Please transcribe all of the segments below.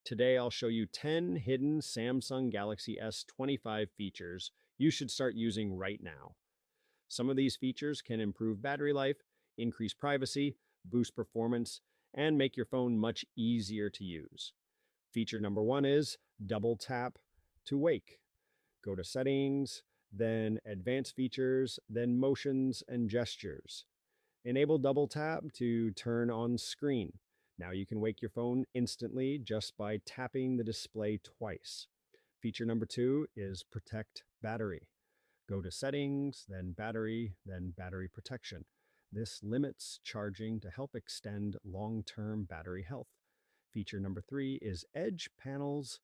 Today, I'll show you 10 hidden Samsung Galaxy S25 features you should start using right now. Some of these features can improve battery life, increase privacy, boost performance, and make your phone much easier to use. Feature number one is double tap to wake. Go to settings, then advanced features, then motions and gestures. Enable double tap to turn on screen. Now you can wake your phone instantly just by tapping the display twice. Feature number two is protect battery. Go to settings, then battery protection. This limits charging to help extend long-term battery health. Feature number three is edge panels.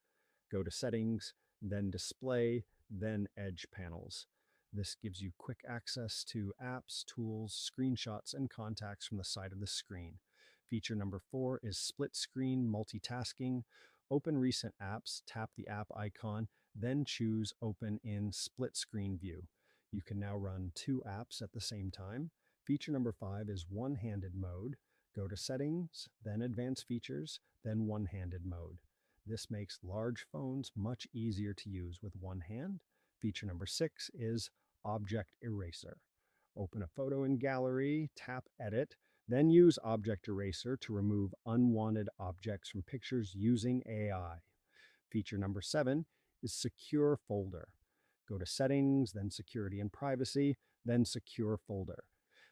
Go to settings, then display, then edge panels. This gives you quick access to apps, tools, screenshots, and contacts from the side of the screen. Feature number four is split screen multitasking. Open recent apps, tap the app icon, then choose open in split screen view. You can now run two apps at the same time. Feature number five is one-handed mode. Go to settings, then advanced features, then one-handed mode. This makes large phones much easier to use with one hand. Feature number six is object eraser. Open a photo in gallery, tap edit, then use object eraser to remove unwanted objects from pictures using AI. Feature number seven is secure folder. Go to settings, then security and privacy, then secure folder.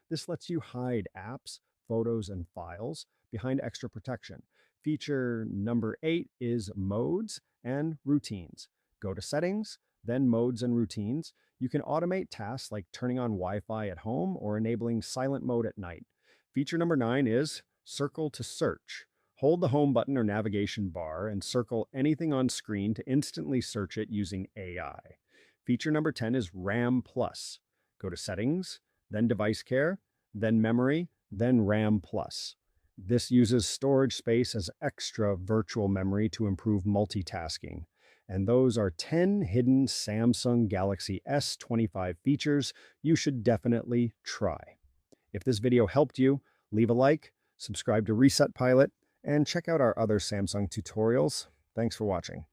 This lets you hide apps, photos, and files behind extra protection. Feature number eight is modes and routines. Go to settings, then modes and routines. You can automate tasks like turning on Wi-Fi at home or enabling silent mode at night. Feature number nine is circle to search. Hold the home button or navigation bar and circle anything on screen to instantly search it using AI. Feature number 10 is RAM Plus. Go to settings, then device care, then memory, then RAM Plus. This uses storage space as extra virtual memory to improve multitasking. And those are 10 hidden Samsung Galaxy S25 features you should definitely try. If this video helped you, leave a like, subscribe to Reset Pilot, and check out our other Samsung tutorials. Thanks for watching.